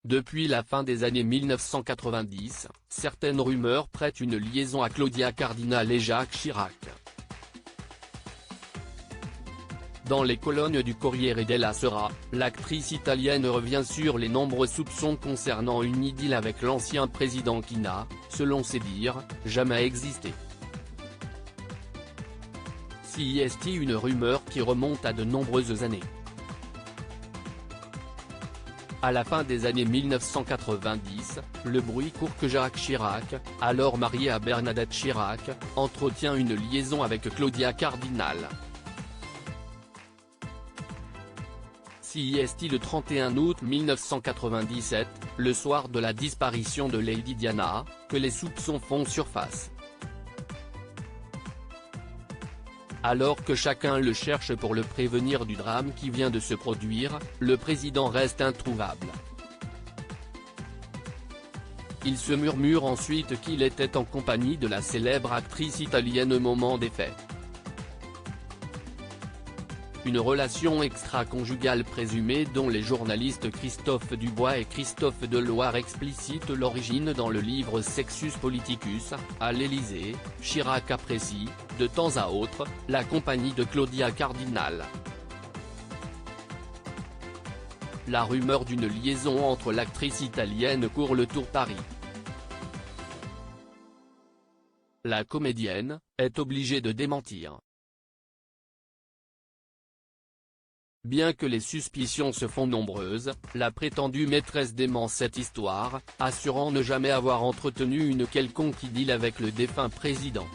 Depuis la fin des années 1990, certaines rumeurs prêtent une liaison à Claudia Cardinal et Jacques Chirac. Dans les colonnes du Corriere della Sera, l'actrice italienne revient sur les nombreux soupçons concernant une idylle avec l'ancien président qui n'a, selon ses dires, jamais existé. Si est une rumeur qui remonte à de nombreuses années. À la fin des années 1990, le bruit court que Jacques Chirac, alors marié à Bernadette Chirac, entretient une liaison avec Claudia Cardinal. Si est le 31 août 1997, le soir de la disparition de Lady Diana, que les soupçons font surface. Alors que chacun le cherche pour le prévenir du drame qui vient de se produire, le président reste introuvable. Il se murmure ensuite qu'il était en compagnie de la célèbre actrice italienne au moment des faits. Une relation extra-conjugale présumée dont les journalistes Christophe Dubois et Christophe Deloire explicitent l'origine dans le livre Sexus Politicus. À l'Élysée, Chirac apprécie, de temps à autre, la compagnie de Claudia Cardinal. La rumeur d'une liaison entre l'actrice italienne court le tour Paris. La comédienne est obligée de démentir. Bien que les suspicions se font nombreuses, la prétendue maîtresse dément cette histoire, assurant ne jamais avoir entretenu une quelconque idylle avec le défunt président.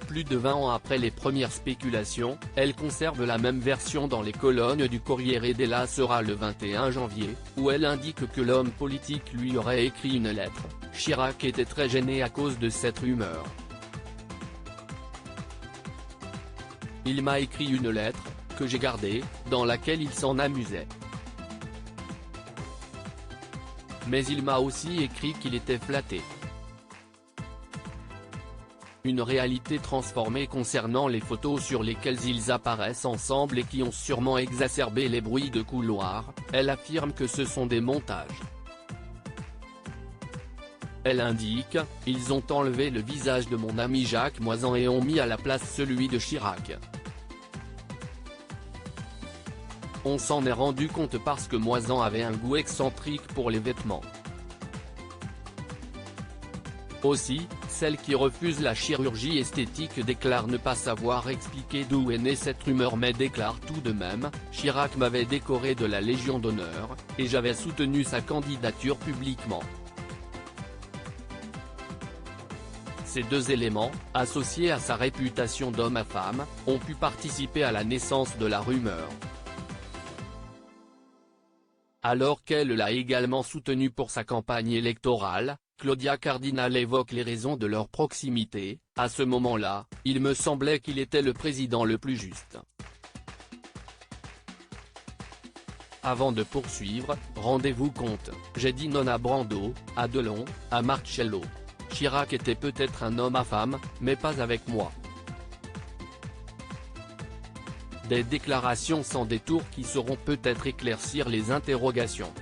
Plus de 20 ans après les premières spéculations, elle conserve la même version dans les colonnes du Corriere della Sera le 21 janvier, où elle indique que l'homme politique lui aurait écrit une lettre. Chirac était très gêné à cause de cette rumeur. Il m'a écrit une lettre, que j'ai gardée, dans laquelle il s'en amusait. Mais il m'a aussi écrit qu'il était flatté. Une réalité transformée concernant les photos sur lesquelles ils apparaissent ensemble et qui ont sûrement exacerbé les bruits de couloir. Elle affirme que ce sont des montages. Elle indique, ils ont enlevé le visage de mon ami Jacques Moisan et ont mis à la place celui de Chirac. On s'en est rendu compte parce que Moisan avait un goût excentrique pour les vêtements. Aussi, celle qui refuse la chirurgie esthétique déclare ne pas savoir expliquer d'où est née cette rumeur mais déclare tout de même, Chirac m'avait décoré de la Légion d'honneur, et j'avais soutenu sa candidature publiquement. Ces deux éléments, associés à sa réputation d'homme à femme, ont pu participer à la naissance de la rumeur. Alors qu'elle l'a également soutenu pour sa campagne électorale, Claudia Cardinal évoque les raisons de leur proximité. À ce moment-là, il me semblait qu'il était le président le plus juste. Avant de poursuivre, rendez-vous compte, j'ai dit non à Brando, à Delon, à Marcello. Chirac était peut-être un homme à femme, mais pas avec moi. Des déclarations sans détour qui sauront peut-être éclaircir les interrogations.